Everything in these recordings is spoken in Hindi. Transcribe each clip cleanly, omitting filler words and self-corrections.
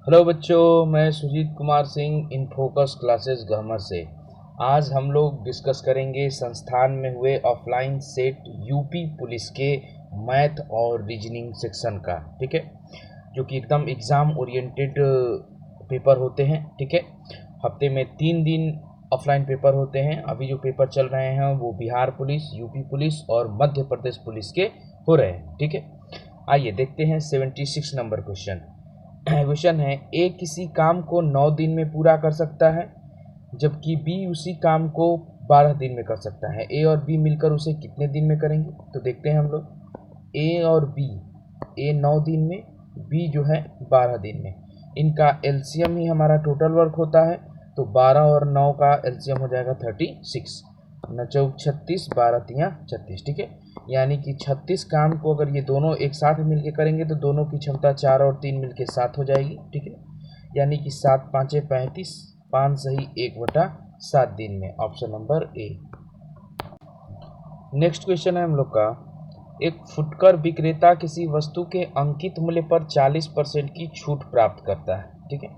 हेलो बच्चों, मैं Sujeet Kumar Singh in Focus Classes Gahmar से। आज हम लोग डिस्कस करेंगे संस्थान में हुए ऑफलाइन सेट यूपी पुलिस के मैथ और रीजनिंग सेक्शन का। ठीक है, जो कि एकदम एग्ज़ाम ओरिएंटेड पेपर होते हैं। ठीक है, हफ्ते में 3 दिन ऑफलाइन पेपर होते हैं। अभी जो पेपर चल रहे हैं वो बिहार पुलिस, यूपी पुलिस और मध्य प्रदेश पुलिस के हो रहे हैं। ठीक है, आइए देखते हैं 76 नंबर क्वेश्चन। क्वेश्चन है, ए किसी काम को 9 दिन में पूरा कर सकता है जबकि बी उसी काम को 12 दिन में कर सकता है। ए और बी मिलकर उसे कितने दिन में करेंगे? तो देखते हैं हम लोग। ए और बी, ए 9 दिन में, बी जो है 12 दिन में। इनका एलसीएम ही हमारा टोटल वर्क होता है, तो 12 और 9 का एलसीएम हो जाएगा 36। 9 चौक 36, 12 तियाँ 36। ठीक है, यानी कि 36 काम को अगर ये दोनों एक साथ मिलके करेंगे तो दोनों की क्षमता 4 और 3 मिलके 7 हो जाएगी। ठीक है, यानी कि 7 पाँचे 35, 5 सही 1/7 दिन में। Option number A. Next question है हम लोग का, एक फुटकर विक्रेता किसी वस्तु के अंकित मूल्य पर 40% की छूट प्राप्त करता है। ठीक है,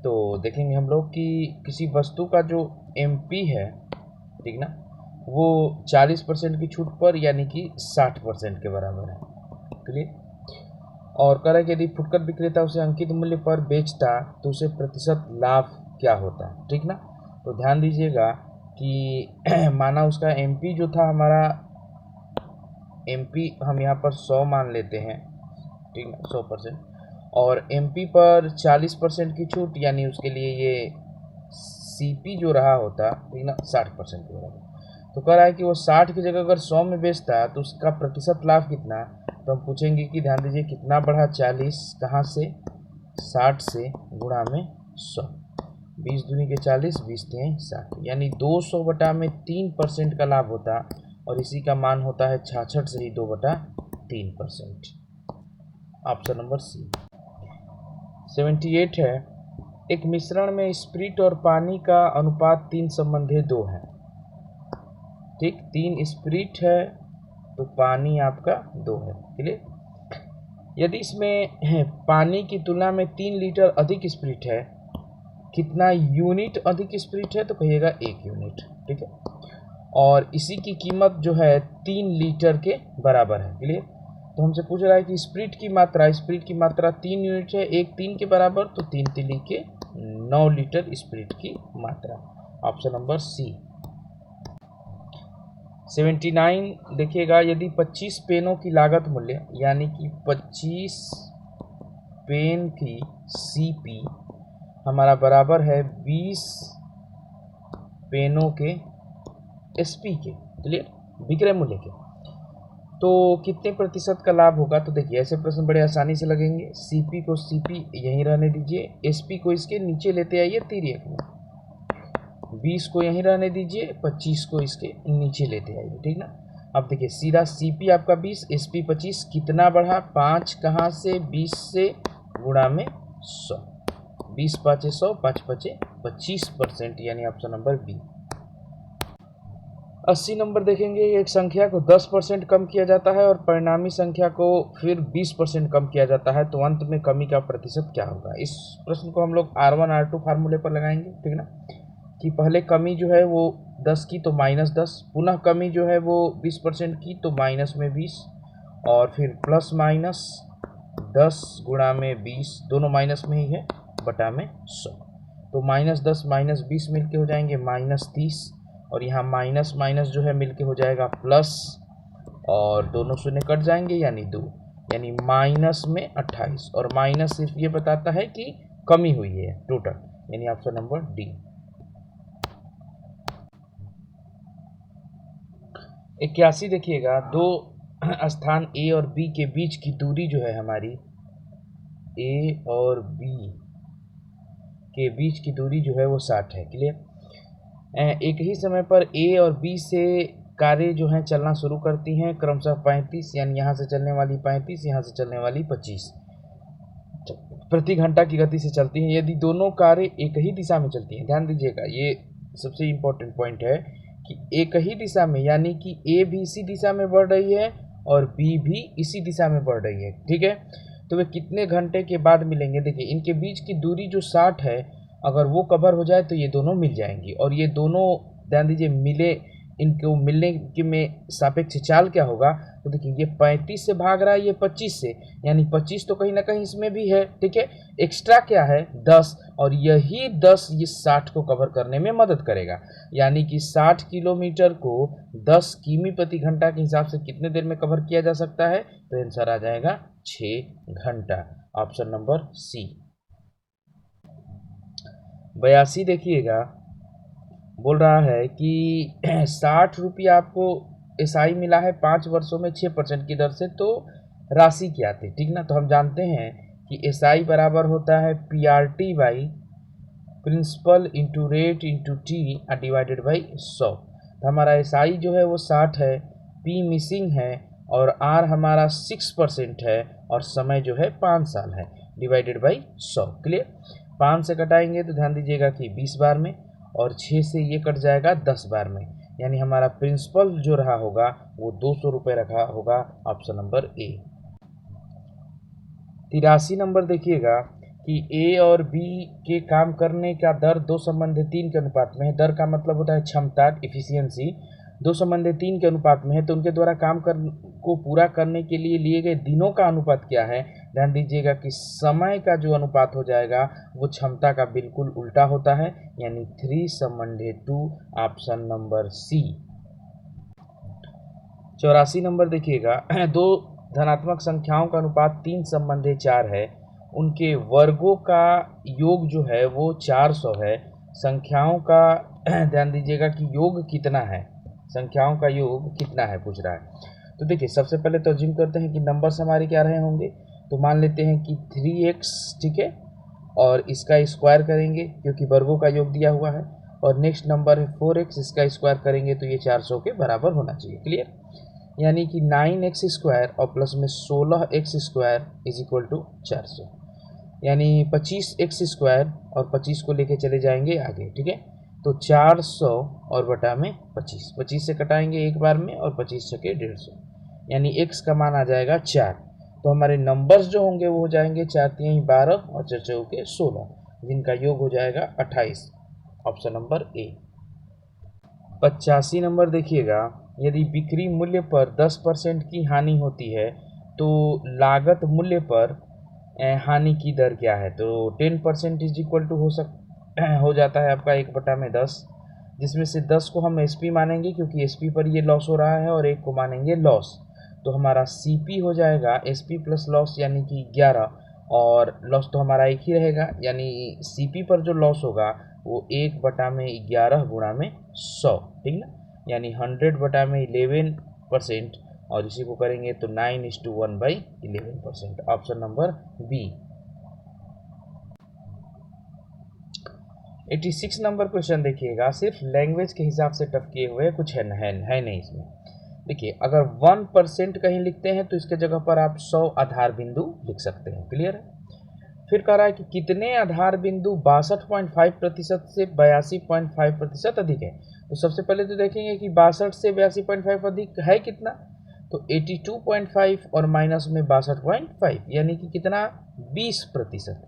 तो देखेंगे हम लोग कि किसी वस्तु का जो एमपी है, ठीक ना, वो 40% की छूट पर यानी कि 60% के बराबर है। क्लियर? और कह रहा है कि यदि फुटकर विक्रेता उसे अंकित मूल्य पर बेचता तो उसे प्रतिशत लाभ क्या होता। ठीक ना, तो ध्यान दीजिएगा कि माना उसका एमपी जो था हमारा, एमपी हम यहाँ पर 100 मान लेते हैं। ठीक ना, 100%, और एमपी पर 40% की छूट, यानी उसके लिए ये सीपी जो रहा होता, ठीक ना, 60% के बराबर। तो कह रहा है कि वो 60 की जगह अगर 100 में बेचता तो उसका प्रतिशत लाभ कितना। तो हम पूछेंगे कि ध्यान दीजिए कितना बढ़ा 40, कहाँ से, 60 से, गुणा में 100। 20 दूनी के 40, 20 तिहाई 60, यानी 200 में 3% का लाभ होता, और इसी का मान होता है 66 से ही 2/3%। ऑप्शन नंबर सी। 78 है, एक मिश्रण में स्प्रिट और पानी का अनुपात 3:2 है। ठीक, 3 स्प्रिट है तो पानी आपका 2 है। क्लियर? यदि इसमें पानी की तुलना में 3 लीटर अधिक स्प्रिट है, कितना यूनिट अधिक स्प्रिट है? तो कहिएगा 1 यूनिट। ठीक है, और इसी की कीमत जो है 3 लीटर के बराबर है। क्लियर? तो हमसे पूछ रहा है कि स्प्रिट की मात्रा 3 यूनिट है, 1 3 के बराबर, तो 3 3 के 9 लीटर स्प्रिट की मात्रा। ऑप्शन नंबर सी। 79 देखिएगा, यदि 25 पेनों की लागत मूल्य, यानी कि 25 पेन की सीपी हमारा बराबर है 20 पेनों के एसपी के, क्लियर, विक्रय मूल्य के, तो कितने प्रतिशत का लाभ होगा? तो देखिए, ऐसे प्रश्न बड़े आसानी से लगेंगे। सीपी को सीपी यहीं रहने दीजिए, एसपी को इसके नीचे लेते आइए तिर्यक में, 20 को यहीं रहने दीजिए, 25 को इसके नीचे लेते आइए। ठीक ना, अब देखिए सीधा सीपी आपका 20, एसपी 25, कितना बढ़ा? 5 कहाँ से? 20 से, गुणा में 100। 20 पाँचे 100, 5 पाँचे 25%, यानी ऑप्शन नंबर बी। 80 नंबर देखेंगे, एक संख्या को 10% कम किया जाता है और परिणामी संख्या को फिर 20% कम किया जाता है, तो अंत में कमी का प्रतिशत क्या होगा? इस प्रश्न को हम लोग R1 R2 फार्मूले पर लगाएंगे। ठीक ना, कि पहले कमी जो है वो 10 की तो -10, पुनः कमी जो है वो 20% की तो माइनस में 20, और फिर प्लस माइनस 10 गुणा में 20, दोनों माइनस में ही है, बटा में 100। तो -10 -20 मिलके हो जाएंगे -30, और यहाँ माइनस माइनस जो है मिलके हो जाएगा प्लस, और दोनों शून्य कट जाएंगे यानी 2, यानी माइनस में 28, और माइनस सिर्फ ये बताता है कि कमी हुई है टोटल, यानी ऑप्शन नंबर डी। 81 देखिएगा, दो स्थान ए और बी के बीच की दूरी जो है हमारी, ए और बी के बीच की दूरी जो है वो 60 है। क्लियर? एक ही समय पर ए और बी से कारें जो हैं चलना शुरू करती हैं क्रमशः 35, यानी यहाँ से चलने वाली 35, यहाँ से चलने वाली 25 प्रति घंटा की गति से चलती हैं। यदि दोनों कारें एक ही दिशा में चलती हैं, ध्यान दीजिएगा, ये सबसे इम्पोर्टेंट पॉइंट है कि एक ही दिशा में, यानी कि ए भी इसी दिशा में बढ़ रही है और बी भी इसी दिशा में बढ़ रही है। ठीक है, तो वे कितने घंटे के बाद मिलेंगे। देखिए इनके बीच की दूरी जो 60 है, अगर वो कवर हो जाए तो ये दोनों मिल जाएंगी, और ये दोनों ध्यान दीजिए मिले, इनको मिलने के में सापेक्ष चाल क्या होगा। तो देखिए ये 35 से भाग रहा है, ये 25 से, यानी 25 तो कहीं ना कहीं इसमें भी है, ठीक है। एक्स्ट्रा क्या है 10, और यही 10 ये 60 को कवर करने में मदद करेगा। यानी कि 60 किलोमीटर को 10 किमी प्रति घंटा के हिसाब से कितने देर में कवर किया जा सकता है, तो आंसर आ जाएगा 6 घंटा। ऑप्शन नंबर सी। 82 देखिएगा, बोल रहा है कि 60 रुपया आपको एसआई मिला है 5 वर्षों में 6% की दर से, तो राशि क्या थी, ठीक ना। तो हम जानते हैं कि एसआई बराबर होता है PRT by principal into rate into T divided by 100। तो हमारा एसआई जो है वो 60 है, पी मिसिंग है, और आर हमारा 6% है, और समय जो है 5 साल है, डिवाइडेड बाई 100। क्लियर। 5 से कटाएंगे तो ध्यान दीजिएगा कि 20 बार में, और 6 से ये कट जाएगा 10 बार में, यानी हमारा प्रिंसिपल जो रहा होगा वो 200 रुपये रखा होगा। Option number A. 83 नंबर देखिएगा कि ए और बी के काम करने का दर 2:3 के अनुपात में है। दर का मतलब होता है क्षमता, इफिशियंसी। 2:3 के अनुपात में है, तो उनके द्वारा काम को पूरा करने के लिए गए दिनों का अनुपात क्या है। ध्यान दीजिएगा कि समय का जो अनुपात हो जाएगा वो क्षमता का बिल्कुल उल्टा होता है, यानी 3:2। ऑप्शन नंबर सी। 84 नंबर देखिएगा, दो धनात्मक संख्याओं का अनुपात 3:4 है, उनके वर्गों का योग जो है वो 400 है। संख्याओं का ध्यान दीजिएगा कि योग कितना है, संख्याओं का योग कितना है पूछ रहा है। तो देखिए सबसे पहले तो अज्यूम करते हैं कि नंबर्स हमारे क्या रहे होंगे। तो मान लेते हैं कि 3x, ठीक है, और इसका स्क्वायर करेंगे क्योंकि वर्गों का योग दिया हुआ है, और नेक्स्ट नंबर है 4x, इसका स्क्वायर करेंगे तो ये 400 के बराबर होना चाहिए। क्लियर। यानी कि 9x स्क्वायर और प्लस में 16x square is equal to 400, यानी 25x स्क्वायर, और 25 को लेके चले जाएंगे आगे, ठीक है। तो 400 और बटा में 25, 25 से कटाएंगे एक बार में, और 25 छके 150, यानी x का मान आ जाएगा 4। तो हमारे नंबर्स जो होंगे वो हो जाएंगे 4×3 12 और 4×4 16, जिनका योग हो जाएगा 28। Option number A. 85 नंबर देखिएगा, यदि बिक्री मूल्य पर 10% की हानि होती है तो लागत मूल्य पर हानि की दर क्या है। तो 10% इज इक्वल टू हो जाता है आपका 1/10, जिसमें से 10 को हम एसपी मानेंगे क्योंकि एसपी पर ये लॉस हो रहा है, और 1 को मानेंगे लॉस। तो हमारा सीपी हो जाएगा एसपी प्लस लॉस यानी कि 11, और लॉस तो हमारा एक ही रहेगा, यानी सीपी पर जो लॉस होगा वो 1/11 गुणा में 100, ठीक ना, यानी 100/11%, और इसी को करेंगे तो 9:1/11%। Option number B. 86 नंबर क्वेश्चन देखिएगा, सिर्फ लैंग्वेज के हिसाब से टफ किए हुए, कुछ है नहीं इसमें। देखिए अगर 1% कहीं लिखते हैं तो इसके जगह पर आप 100 आधार बिंदु लिख सकते हैं। क्लियर है। फिर कह रहा है कि कितने आधार बिंदु 62.5% से 82.5% अधिक है। तो सबसे पहले तो देखेंगे कि 62 से 82.5 अधिक है कितना, तो 82.5 और माइनस में 62.5, यानी कि कितना 20%,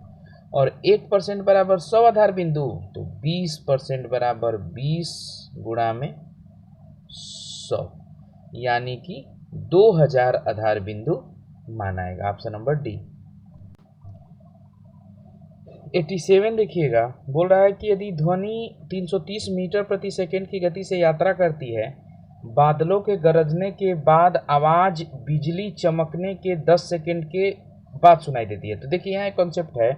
और 1% बराबर 100 आधार बिंदु, तो 20% बराबर 20 गुणा में 100, यानी कि 2000 आधार बिंदु मानाएगा। Option number D. 87 देखिएगा, बोल रहा है कि यदि ध्वनि 330 मीटर प्रति सेकंड की गति से यात्रा करती है, बादलों के गरजने के बाद आवाज बिजली चमकने के 10 सेकंड के बाद सुनाई देती है। तो देखिए यहाँ एक कॉन्सेप्ट है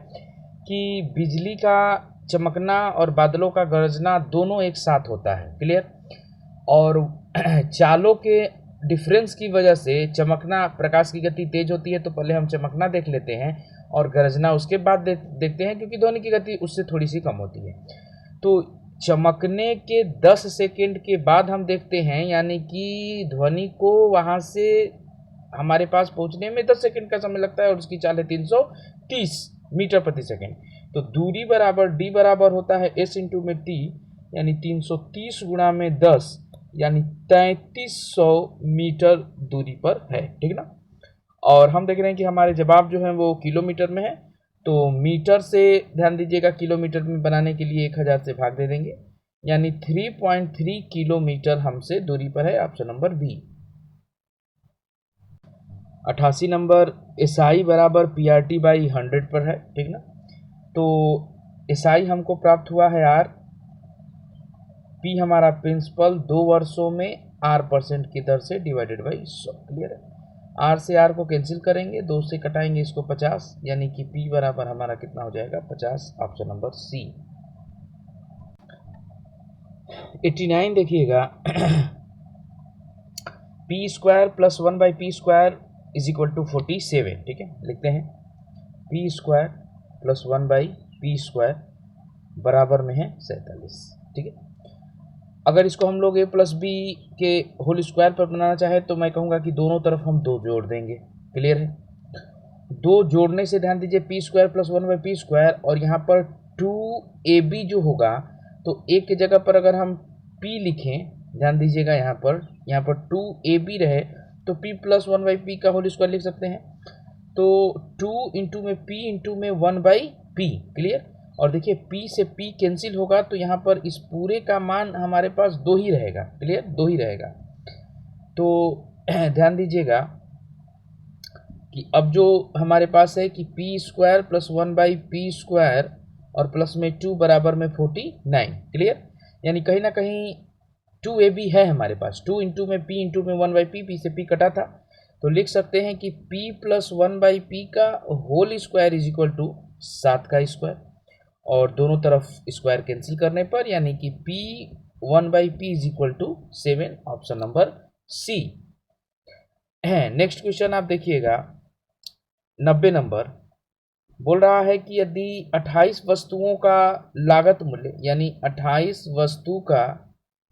कि बिजली का चमकना और बादलों का गरजना दोनों एक साथ होता है। क्लियर। और चालों के डिफरेंस की वजह से चमकना, प्रकाश की गति तेज होती है तो पहले हम चमकना देख लेते हैं, और गरजना उसके बाद देखते हैं क्योंकि ध्वनि की गति उससे थोड़ी सी कम होती है। तो चमकने के 10 सेकंड के बाद हम देखते हैं, यानी कि ध्वनि को वहाँ से हमारे पास पहुँचने में 10 सेकंड का समय लगता है, और उसकी चाल है 330 मीटर प्रति सेकंड। तो दूरी बराबर डी बराबर होता है एस इंटू में टी, यानी 330 गुणा में 10, यानी 3300 मीटर दूरी पर है, ठीक ना। और हम देख रहे हैं कि हमारे जवाब जो हैं वो किलोमीटर में है, तो मीटर से ध्यान दीजिएगा किलोमीटर में बनाने के लिए 1000 से भाग दे देंगे, यानी 3.3 किलोमीटर हमसे दूरी पर है, option number B. 88 number, SI बराबर पीआरटी बाई 100 पर है, ठीक ना। तो एसआई हमको प्राप्त हुआ है आर, पी हमारा प्रिंसिपल 2 वर्षों में R% की दर से डिवाइडेड बाई 100, क्लियर है। आर से आर को कैंसिल करेंगे, 2 से कटाएंगे इसको 50, यानी कि पी बराबर हमारा कितना हो जाएगा 50, ऑप्शन नंबर सी। 89 देखिएगा, p square plus 1 by p square is equal to 47, ठीक है। लिखते हैं p square plus 1 by p square बराबर में है 47, ठीक है। अगर इसको हम लोग a प्लस बी के होल स्क्वायर पर बनाना चाहे तो मैं कहूँगा कि दोनों तरफ हम 2 जोड़ देंगे, क्लियर है। 2 जोड़ने से ध्यान दीजिए P square plus 1 by p square, और यहाँ पर 2ab जो होगा, तो a की जगह पर अगर हम p लिखें, ध्यान दीजिएगा यहाँ पर 2ab रहे तो p प्लस 1 बाई पी का होल स्क्वायर लिख सकते हैं। तो 2 इंटू में p इंटू में 1 बाई पी, क्लियर। और देखिए p से p कैंसिल होगा तो यहाँ पर इस पूरे का मान हमारे पास 2 ही रहेगा, क्लियर, 2 ही रहेगा। तो ध्यान दीजिएगा कि अब जो हमारे पास है कि P square plus 1 by p square और प्लस में 2 बराबर में 49, क्लियर। यानी कहीं ना कहीं 2ab है हमारे पास, 2 इंटू में p इंटू में 1 बाई पी से p कटा था, तो लिख सकते हैं कि p प्लस 1 बाई पी का whole square is equal to 7 का स्क्वायर, और दोनों तरफ स्क्वायर कैंसिल करने पर यानी कि p 1 by P is equal to 7, option number C है। नेक्स्ट क्वेश्चन आप देखिएगा, 90 नंबर बोल रहा है कि यदि 28 वस्तुओं का लागत मूल्य यानी 28 वस्तु का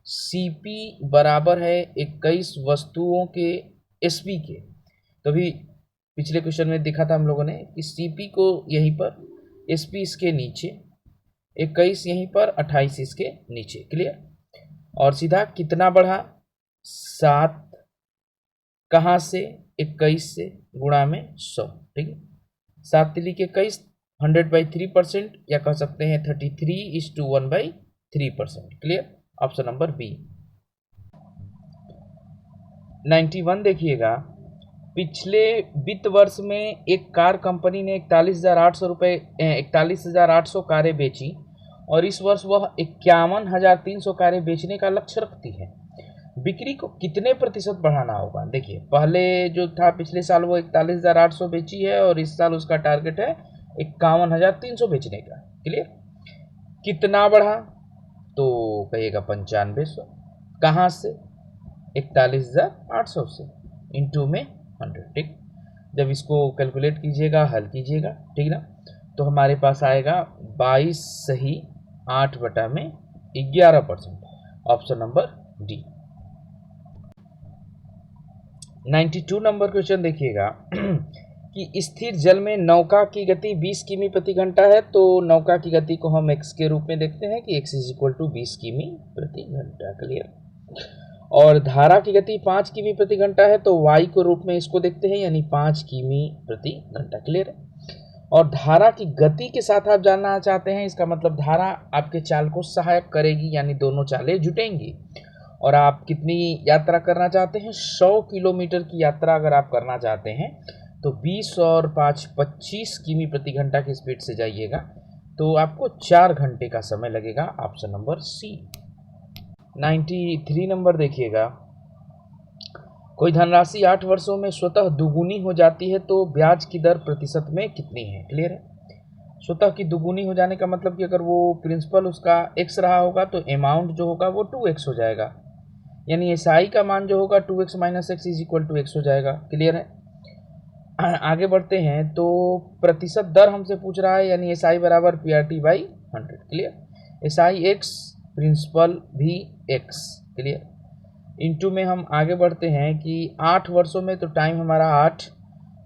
सीपी बराबर है 21 वस्तुओं के एसपी के, तो भी पिछले क्वेश्चन में देखा था हम लोगों ने कि सीपी को यहीं पर, एसपी इसके नीचे, 21 यहीं पर, 28 इसके नीचे, क्लियर। और सीधा कितना बढ़ा, 7 कहाँ से, 21 से गुणा में 100, ठीक है। 7 तिली के 21, 100/3%, या कह सकते हैं 33:1/3%, क्लियर, ऑप्शन नंबर बी। 91 देखिएगा, पिछले वित्त वर्ष में एक कार कंपनी ने 41,800 कारें बेची और इस वर्ष वह 51,300 कारें बेचने का लक्ष्य रखती है। बिक्री को कितने प्रतिशत बढ़ाना होगा। देखिए पहले जो था पिछले साल वो 41,800 बेची है और इस साल उसका टारगेट है 51,300 बेचने का, क्लियर। कितना बढ़ा, तो कहिएगा 9500, कहाँ से, 41,800 से, इंटू में 100, ठीक। जब इसको कैलकुलेट कीजिएगा, हल कीजिएगा, ठीक ना, तो हमारे पास आएगा 22 सही 8/11%, option number D. 92 number question देखिएगा कि स्थिर जल में नौका की गति 20 किमी प्रति घंटा है, तो नौका की गति को हम x के रूप में देखते हैं कि x इज इक्वल टू 20 किमी प्रति घंटा, क्लियर। और धारा की गति 5 किमी प्रति घंटा है, तो y को रूप में इसको देखते हैं, यानी 5 किमी प्रति घंटा, क्लियर है। और धारा की गति के साथ आप जानना चाहते हैं, इसका मतलब धारा आपके चाल को सहायक करेगी, यानी दोनों चालें जुटेंगी। और आप कितनी यात्रा करना चाहते हैं, 100 किलोमीटर की यात्रा अगर आप करना चाहते हैं तो 20 और 5 25 किमी प्रति घंटा की स्पीड से जाइएगा, तो आपको 4 घंटे का समय लगेगा, ऑप्शन नंबर सी। 93 नंबर देखिएगा, कोई धनराशि 8 वर्षों में स्वतः दुगुनी हो जाती है तो ब्याज की दर प्रतिशत में कितनी है, क्लियर है। स्वतः की दुगुनी हो जाने का मतलब कि अगर वो प्रिंसिपल उसका x रहा होगा तो अमाउंट जो होगा वो 2x हो जाएगा, यानी एसआई का मान जो होगा 2x minus x is equal to x हो जाएगा, क्लियर है। आगे बढ़ते हैं, तो प्रतिशत दर हमसे पूछ रहा है, यानी एसआई बराबर PRT/100, clear. SI x, principal भी x, क्लियर। इंटू में हम आगे बढ़ते हैं कि 8 वर्षों में, तो टाइम हमारा 8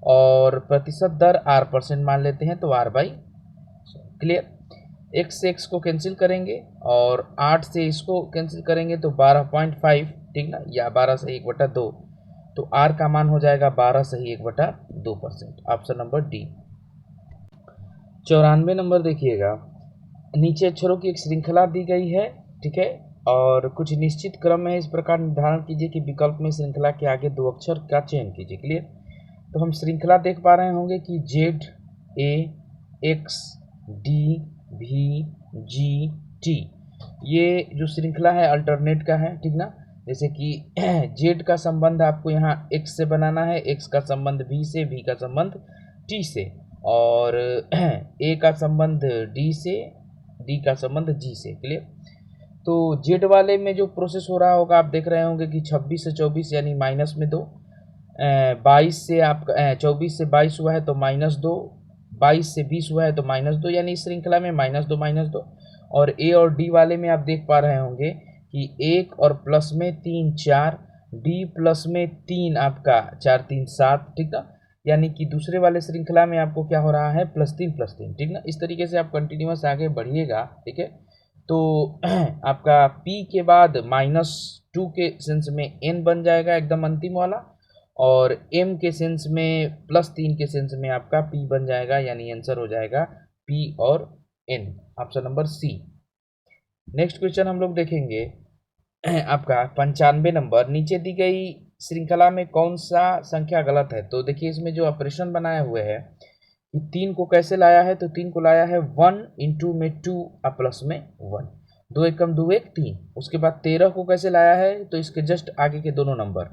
और प्रतिशत दर R% मान लेते हैं, तो R/, क्लियर। x से x को कैंसिल करेंगे और 8 से इसको कैंसिल करेंगे तो 12.5, ठीक ना, या 12 से 1/2, तो आर का मान हो जाएगा 12 - 1/2%, ऑप्शन नंबर डी। 94 नंबर देखिएगा, नीचे अक्षरों की एक श्रृंखला दी गई है, ठीक है, और कुछ निश्चित क्रम में इस प्रकार निर्धारण कीजिए कि विकल्प में श्रृंखला के आगे 2 अक्षर का चयन कीजिए। क्लियर। तो हम श्रृंखला देख पा रहे होंगे कि Z, A, X, D, V, G, T, ये जो श्रृंखला है अल्टरनेट का है, ठीक ना। जैसे कि जेड का संबंध आपको यहाँ एक्स से बनाना है, एक्स का संबंध वी से, वी का संबंध टी से, और ए का संबंध डी से, डी का संबंध जी से। क्लियर। तो जेड वाले में जो प्रोसेस हो रहा होगा आप देख रहे होंगे कि 26 से 24 यानी -2, 22 से आपका 24 से 22 हुआ है तो -2, 22 से 20 हुआ है तो -2, यानी इस श्रृंखला में -2 और ए और डी वाले में आप देख पा रहे होंगे कि 1 और प्लस में 3 4, डी प्लस में 3 आपका 4 3 7, ठीक ना। यानी कि दूसरे वाले श्रृंखला में आपको क्या हो रहा है, +3, ठीक ना। इस तरीके से आप कंटिन्यूअस आगे बढ़िएगा, ठीक है। तो आपका P के बाद -2 के सेंस में N बन जाएगा एकदम अंतिम वाला, और M के सेंस में +3 के सेंस में आपका P बन जाएगा, यानी आंसर हो जाएगा P और N, option number C. Next question हम लोग देखेंगे आपका 95 नंबर, नीचे दी गई श्रृंखला में कौन सा संख्या गलत है। तो देखिए इसमें जो ऑपरेशन बनाए हुए हैं कि 3 को कैसे लाया है, तो 3 को लाया है 1 × में 2 प्लस में 1, 2 एकम 2 1 3। उसके बाद 13 को कैसे लाया है, तो इसके जस्ट आगे के दोनों नंबर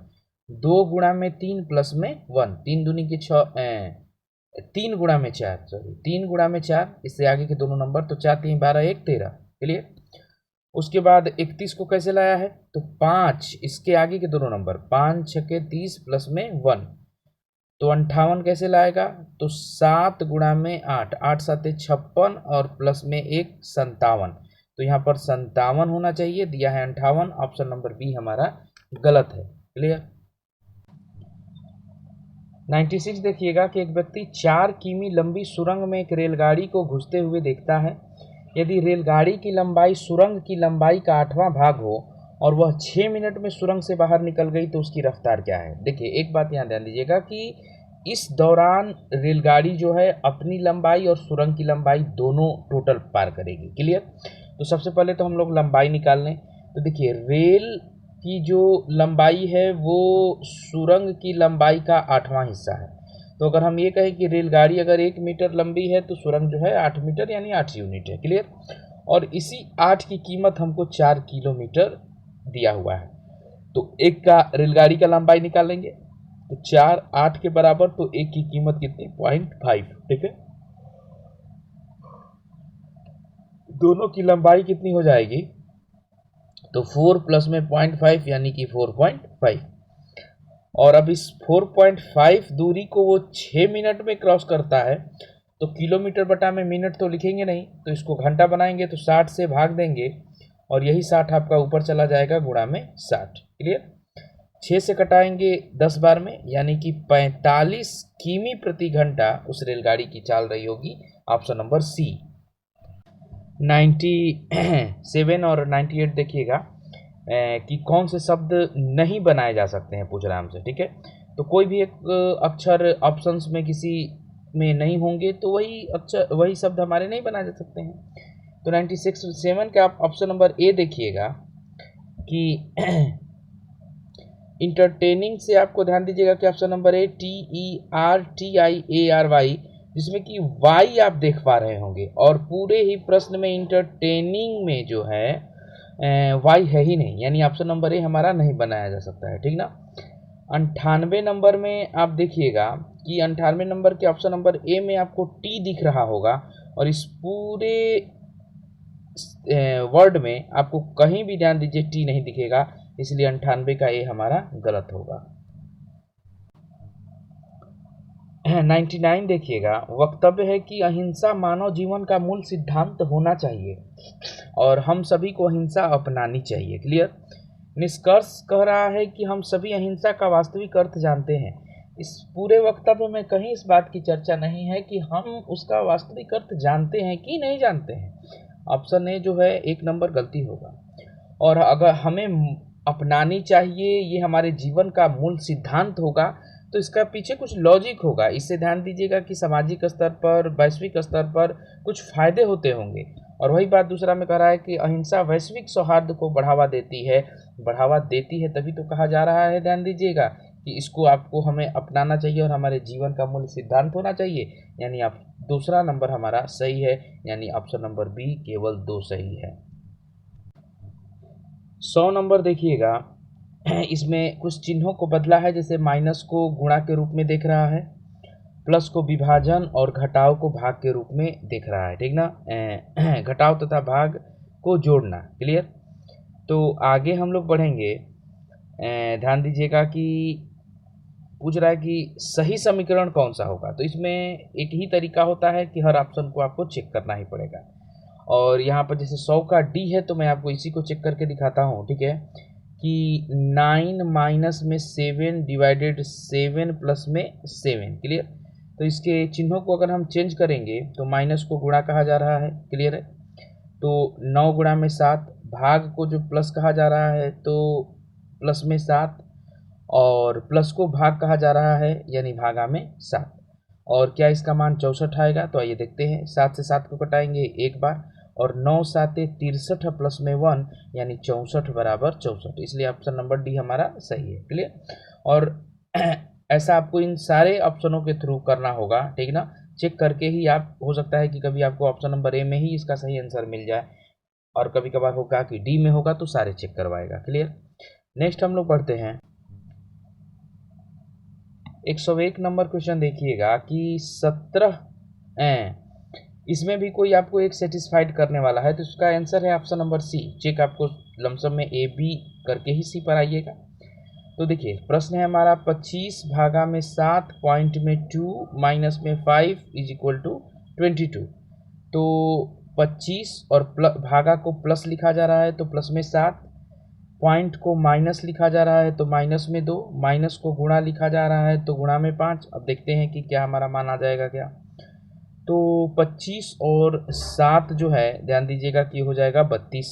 2 गुणा में 3 प्लस में 1, 3 दूनी के 6, 3 गुणा में 4, सॉरी 3 गुणा में 4, इससे आगे के दोनों नंबर, तो 4 3 12 1 13। चलिए उसके बाद 31 को कैसे लाया है, तो 5, इसके आगे के दोनों नंबर 5 6 के 30 प्लस में 1, तो 58 कैसे लाएगा, तो 7 गुणा में 8, 8 7 56 और प्लस में 1 57, तो यहाँ पर 57 होना चाहिए, दिया है 58, ऑप्शन नंबर बी हमारा गलत है। क्लियर। 96 देखिएगा कि एक व्यक्ति 4 किमी लंबी सुरंग में एक रेलगाड़ी को घुसते हुए देखता है। यदि रेलगाड़ी की लंबाई सुरंग की लंबाई का 8वां भाग हो और वह 6 मिनट में सुरंग से बाहर निकल गई तो उसकी रफ्तार क्या है। देखिए एक बात यहाँ ध्यान दीजिएगा कि इस दौरान रेलगाड़ी जो है अपनी लंबाई और सुरंग की लंबाई दोनों टोटल पार करेगी। क्लियर। तो सबसे पहले तो हम लोग लंबाई निकाल लें। तो देखिए रेल की जो लंबाई है वो सुरंग की लंबाई का 8वां हिस्सा है। तो अगर हम ये कहें कि रेलगाड़ी अगर 1 मीटर लंबी है तो सुरंग जो है 8 मीटर यानी 8 यूनिट है। क्लियर। और इसी 8 की कीमत हमको 4 किलोमीटर दिया हुआ है, तो एक का रेलगाड़ी का लंबाई निकालेंगे तो 4 8 के बराबर, तो एक की कीमत कितनी 0.5, ठीक है। दोनों की लंबाई कितनी हो जाएगी, तो 4 प्लस में 0.5 यानी कि 4.5, और अब इस 4.5 दूरी को वो 6 मिनट में क्रॉस करता है, तो किलोमीटर बटा में मिनट तो लिखेंगे नहीं, तो इसको घंटा बनाएंगे तो 60 से भाग देंगे और यही 60 आपका ऊपर चला जाएगा गुणा में 60। क्लियर। 6 से कटाएंगे 10 बार में, यानी कि 45 किमी प्रति घंटा उस रेलगाड़ी की चाल रही होगी, ऑप्शन नंबर सी। 97 और 98 देखिएगा कि कौन से शब्द नहीं बनाए जा सकते हैं, पूछ रहा है हमसे, ठीक है। तो कोई भी एक अक्षर ऑप्शंस में किसी में नहीं होंगे तो वही अक्षर वही शब्द हमारे नहीं बनाए जा सकते हैं। तो 96 का आप ऑप्शन नंबर ए देखिएगा कि इंटरटेनिंग से आपको ध्यान दीजिएगा कि ऑप्शन नंबर ए TERTIARY, जिसमें कि वाई आप देख पा रहे होंगे, और पूरे ही प्रश्न में इंटरटेनिंग में जो है वाई है ही नहीं, यानी ऑप्शन नंबर ए हमारा नहीं बनाया जा सकता है, ठीक ना। 98 नंबर में आप देखिएगा कि 98 नंबर के ऑप्शन नंबर ए में आपको टी दिख रहा होगा, और इस पूरे वर्ड में आपको कहीं भी ध्यान दीजिए टी नहीं दिखेगा, इसलिए 98 का ए हमारा गलत होगा। 99 देखिएगा, वक्तव्य है कि अहिंसा मानव जीवन का मूल सिद्धांत होना चाहिए और हम सभी को अहिंसा अपनानी चाहिए। क्लियर। निष्कर्ष कह रहा है कि हम सभी अहिंसा का वास्तविक अर्थ जानते हैं। इस पूरे वक्तव्य में कहीं इस बात की चर्चा नहीं है कि हम उसका वास्तविक अर्थ जानते हैं कि नहीं जानते हैं। ऑप्शन ए जो है 1 नंबर गलती होगा। और अगर हमें अपनानी चाहिए, ये हमारे जीवन का मूल सिद्धांत होगा, तो इसका पीछे कुछ लॉजिक होगा। इससे ध्यान दीजिएगा कि सामाजिक स्तर पर, वैश्विक स्तर पर कुछ फायदे होते होंगे। और वही बात दूसरा में कह रहा है कि अहिंसा वैश्विक सौहार्द को बढ़ावा देती है, तभी तो कहा जा रहा है, ध्यान दीजिएगा, कि इसको आपको हमें अपनाना चाहिए और हमारे जीवन का मूल सिद्धांत होना चाहिए। यानी आप दूसरा नंबर हमारा सही है, यानी ऑप्शन नंबर बी केवल 2 सही है। 100 नंबर देखिएगा, इसमें कुछ चिन्हों को बदला है, जैसे माइनस को गुणा के रूप में देख रहा है, प्लस को विभाजन और घटाव को भाग के रूप में देख रहा है, ठीक ना। घटाव तथा भाग को जोड़ना, क्लियर। तो आगे हम लोग बढ़ेंगे। ध्यान दीजिएगा कि पूछ रहा है कि सही समीकरण कौन सा होगा। तो इसमें एक ही तरीका होता है कि हर ऑप्शन को आपको चेक करना ही पड़ेगा। और यहाँ पर जैसे 100 का डी है, तो मैं आपको इसी को चेक करके दिखाता हूँ, ठीक है, कि 9 माइनस में 7 डिवाइडेड 7 प्लस में 7, क्लियर। तो इसके चिन्हों को अगर हम चेंज करेंगे तो माइनस को गुणा कहा जा रहा है, क्लियर है। तो 9 गुणा में 7, भाग को जो प्लस कहा जा रहा है तो प्लस में 7, और प्लस को भाग कहा जा रहा है, यानी भागा में 7। और क्या इसका मान 64 आएगा? तो आइए देखते हैं। 7 से 7 को कटाएंगे एक बार, और 9 साते 63 प्लस में 1, यानी 64 बराबर 64। इसलिए ऑप्शन नंबर डी हमारा सही है, क्लियर। और ऐसा आपको इन सारे ऑप्शनों के थ्रू करना होगा, ठीक ना। चेक करके ही आप, हो सकता है कि कभी आपको ऑप्शन नंबर ए में ही इसका सही आंसर मिल जाए, और कभी कभार होगा कि डी में होगा, तो सारे चेक करवाएगा, क्लियर। नेक्स्ट हम लोग पढ़ते हैं 101 नंबर क्वेश्चन। देखिएगा कि 17 इसमें भी कोई आपको एक सेटिस्फाइड करने वाला है, तो उसका आंसर है ऑप्शन नंबर सी। चेक आपको लमसम में ए बी करके ही सी पर आइएगा। तो देखिए प्रश्न है हमारा 25 भागा में 7 पॉइंट में 2 माइनस में 5 इज इक्वल टू 22। तो 25 और भागा को प्लस लिखा जा रहा है, तो प्लस में 7, पॉइंट को माइनस लिखा जा रहा है तो माइनस में 2, माइनस को गुणा लिखा जा रहा है तो गुणा में 5। अब देखते हैं कि क्या हमारा मान आ जाएगा क्या। तो 25 और 7 जो है, ध्यान दीजिएगा कि हो जाएगा 32,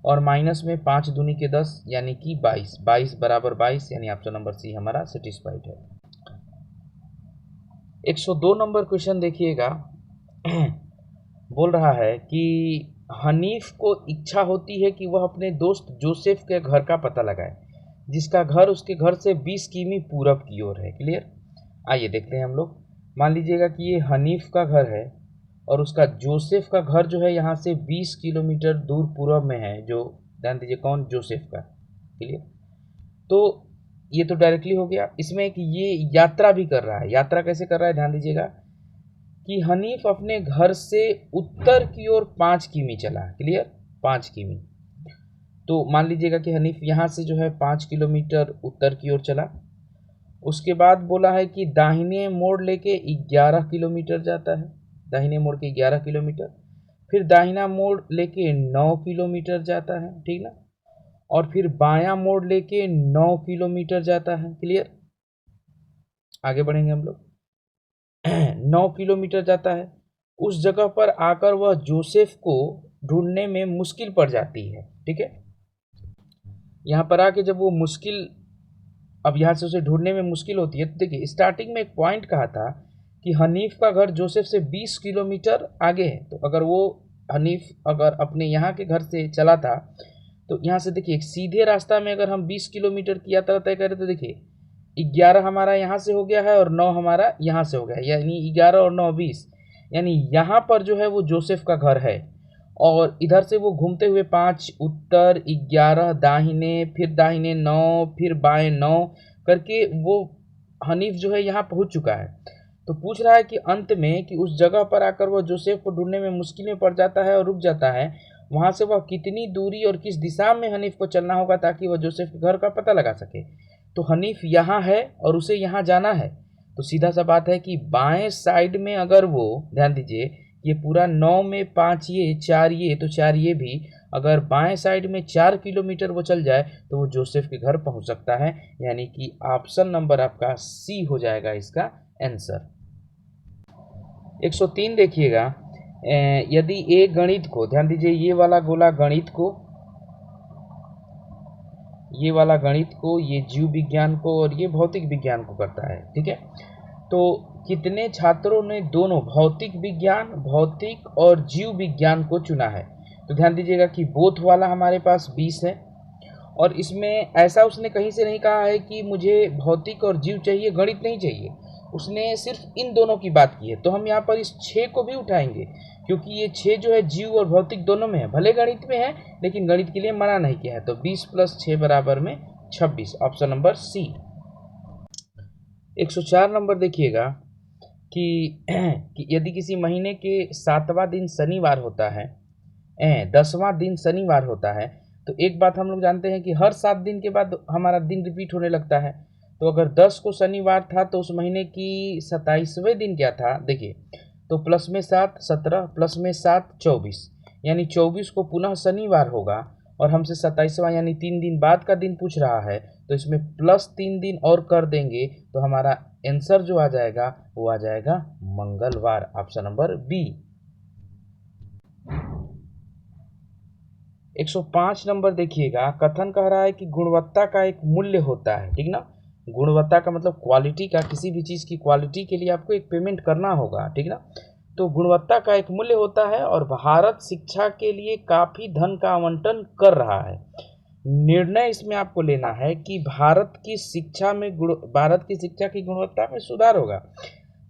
और माइनस में 5 दूनी के 10, यानी कि 22। 22 बराबर 22, यानी ऑप्शन नंबर सी हमारा सेटिस्फाइड है। 102 नंबर क्वेश्चन देखिएगा, बोल रहा है कि हनीफ को इच्छा होती है कि वह अपने दोस्त जोसेफ के घर का पता लगाए, जिसका घर उसके घर से 20 किमी पूरब की ओर है, क्लियर। आइए देखते हैं हम लोग। मान लीजिएगा कि ये हनीफ का घर है, और उसका जोसेफ का घर जो है यहाँ से 20 किलोमीटर दूर पूर्व में है, जो ध्यान दीजिए कौन, जोसेफ का, क्लियर। तो ये तो डायरेक्टली हो गया। इसमें कि ये यात्रा भी कर रहा है। यात्रा कैसे कर रहा है, ध्यान दीजिएगा कि हनीफ अपने घर से उत्तर की ओर 5 किमी चला, क्लियर, 5 किमी। तो मान लीजिएगा कि हनीफ यहाँ से जो है 5 किलोमीटर उत्तर की ओर चला। उसके बाद बोला है कि दाहिने मोड़ लेके 11 किलोमीटर जाता है, दाहिने मोड़ के 11 किलोमीटर, फिर दाहिना मोड़ लेके 9 किलोमीटर जाता है, ठीक ना, और फिर बायां मोड़ लेके 9 किलोमीटर जाता है, क्लियर। आगे बढ़ेंगे हम लोग। 9 किलोमीटर जाता है। उस जगह पर आकर वह जोसेफ को ढूंढने में मुश्किल पड़ जाती है, ठीक है। यहाँ पर आके जब वो मुश्किल, अब यहाँ से उसे ढूंढने में मुश्किल होती है, तो देखिए स्टार्टिंग में एक पॉइंट कहा था कि हनीफ का घर जोसेफ से 20 किलोमीटर आगे है। तो अगर वो हनीफ अगर अपने यहाँ के घर से चला था, तो यहाँ से देखिए एक सीधे रास्ता में अगर हम 20 किलोमीटर की यात्रा तय करें, तो देखिए 11 हमारा यहाँ से हो गया है और 9 हमारा यहाँ से हो गया है, यानी 11 और 9 20, यानी यहाँ पर जो है वो जोसेफ का घर है। और इधर से वो घूमते हुए 5 उत्तर, 11 दाहिने, फिर दाहिने 9, फिर बाएं 9 करके वो हनीफ जो है यहाँ पहुँच चुका है। तो पूछ रहा है कि अंत में कि उस जगह पर आकर वह जोसेफ को ढूंढने में मुश्किल में पड़ जाता है और रुक जाता है, वहाँ से वह कितनी दूरी और किस दिशा में हनीफ को चलना होगा ताकि वह जोसेफ के घर का पता लगा सके। तो हनीफ यहाँ है और उसे यहाँ जाना है, तो सीधा सा बात है कि बाएं साइड में अगर वो, ध्यान दीजिए ये पूरा 9 में 5 ये 4 ये, तो 4 ये भी, अगर बाएं साइड में 4 किलोमीटर वो चल जाए तो वो जोसेफ के घर पहुंच सकता है, यानी कि ऑप्शन नंबर आपका सी हो जाएगा इसका आंसर। 103 देखिएगा, यदि ए गणित को, ध्यान दीजिए ये वाला गोला गणित को, ये वाला गणित को, ये जीव विज्ञान को और ये भौतिक विज्ञान को करता है, ठीक है। तो कितने छात्रों ने दोनों भौतिक और जीव विज्ञान को चुना है? तो ध्यान दीजिएगा कि बोथ वाला हमारे पास 20 है, और इसमें ऐसा उसने कहीं से नहीं कहा है कि मुझे भौतिक और जीव चाहिए, गणित नहीं चाहिए। उसने सिर्फ इन दोनों की बात की है। तो हम यहाँ पर इस 6 को भी उठाएंगे, क्योंकि ये 6 जो है जीव और भौतिक दोनों में है, भले गणित में है लेकिन गणित के लिए मना नहीं किया है। तो 20 + 6 बराबर में 26, ऑप्शन नंबर सी। 104 नंबर देखिएगा कि यदि किसी महीने के 7वां दिन शनिवार होता है, 10वां दिन शनिवार होता है, तो एक बात हम लोग जानते हैं कि हर 7 दिन के बाद हमारा दिन रिपीट होने लगता है। तो अगर 10 को शनिवार था तो उस महीने की 27वें दिन क्या था? देखिए, तो प्लस में 7 17, प्लस में 7 24, यानी 24 को पुनः शनिवार होगा, और हमसे 27वां यानी 3 दिन बाद का दिन पूछ रहा है। तो इसमें प्लस 3 दिन और कर देंगे तो हमारा आंसर जो आ जाएगा वो आ जाएगा मंगलवार, ऑप्शन नंबर बी। 105 नंबर देखिएगा, कथन कह रहा है कि गुणवत्ता का एक मूल्य होता है, ठीक ना। गुणवत्ता का मतलब क्वालिटी का, किसी भी चीज़ की क्वालिटी के लिए आपको एक पेमेंट करना होगा, ठीक ना। तो गुणवत्ता का एक मूल्य होता है, और भारत शिक्षा के लिए काफ़ी धन का आवंटन कर रहा है। निर्णय इसमें आपको लेना है कि भारत की शिक्षा की गुणवत्ता में सुधार होगा।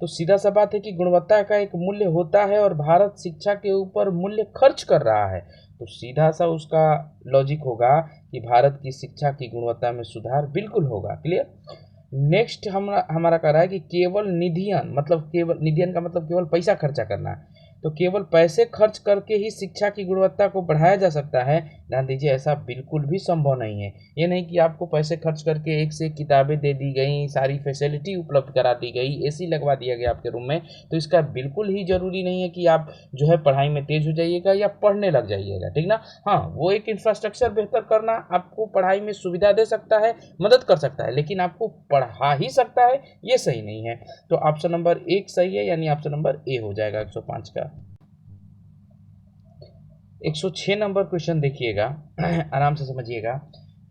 तो सीधा सा बात है कि गुणवत्ता का एक मूल्य होता है और भारत शिक्षा के ऊपर मूल्य खर्च कर रहा है। तो सीधा सा उसका लॉजिक होगा कि भारत की शिक्षा की गुणवत्ता में सुधार बिल्कुल होगा। क्लियर। नेक्स्ट हमारा कह रहा है कि केवल निधियन का मतलब केवल पैसा खर्चा करना है। तो केवल पैसे खर्च करके ही शिक्षा की गुणवत्ता को बढ़ाया जा सकता है? ध्यान दीजिए, ऐसा बिल्कुल भी संभव नहीं है। ये नहीं कि आपको पैसे खर्च करके एक से एक किताबें दे दी गई, सारी फैसिलिटी उपलब्ध करा दी गई, एसी लगवा दिया गया आपके रूम में, तो इसका बिल्कुल ही जरूरी नहीं है कि आप जो है पढ़ाई में तेज हो जाइएगा या पढ़ने लग जाइएगा, ठीक ना। हाँ, वो एक इंफ्रास्ट्रक्चर बेहतर करना आपको पढ़ाई में सुविधा दे सकता है, मदद कर सकता है, लेकिन आपको पढ़ा ही सकता है ये सही नहीं है। तो ऑप्शन नंबर 1 सही है, यानी ऑप्शन नंबर ए हो जाएगा 105 का। 106 नंबर क्वेश्चन देखिएगा, आराम से समझिएगा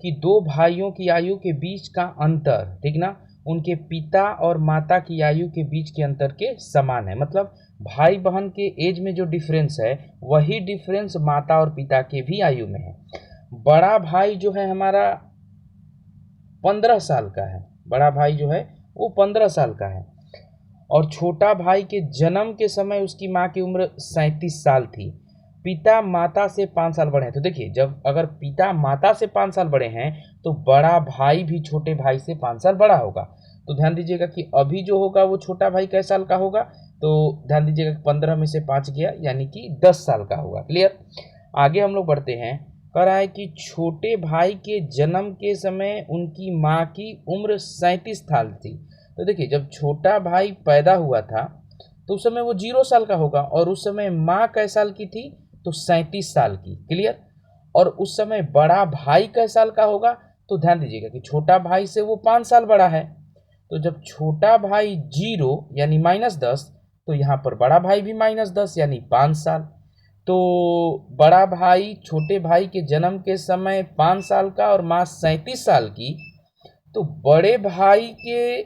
कि दो भाइयों की आयु के बीच का अंतर, ठीक ना, उनके पिता और माता की आयु के बीच के अंतर के समान है। मतलब भाई बहन के एज में जो डिफरेंस है वही डिफरेंस माता और पिता के भी आयु में है। बड़ा भाई जो है हमारा 15 साल का है, बड़ा भाई जो है वो 15 साल का है, और छोटा भाई के जन्म के समय उसकी माँ की उम्र 37 साल थी। पिता माता से 5 साल बड़े हैं। तो देखिए, जब अगर पिता माता से 5 साल बड़े हैं तो बड़ा भाई भी छोटे भाई से 5 साल बड़ा होगा। तो ध्यान दीजिएगा कि अभी जो होगा वो छोटा भाई कैसे साल का होगा? तो ध्यान दीजिएगा 15 में से 5 गया यानी कि 10 साल का होगा। क्लियर। आगे हम लोग बढ़ते हैं। कह रहा है कि छोटे भाई के जन्म के समय उनकी माँ की उम्र 37 साल थी। तो देखिए, जब छोटा भाई पैदा हुआ था तो उस समय वो 0 साल का होगा, और उस समय माँ कै साल की थी? तो 37 साल की। क्लियर। और उस समय बड़ा भाई कै साल का होगा? तो ध्यान दीजिएगा कि छोटा भाई से वो 5 साल बड़ा है। तो जब छोटा भाई 0 यानी -10, तो यहाँ पर बड़ा भाई भी -10 यानी 5 साल। तो बड़ा भाई छोटे भाई के जन्म के समय 5 साल का और माँ 37 साल की। तो बड़े भाई के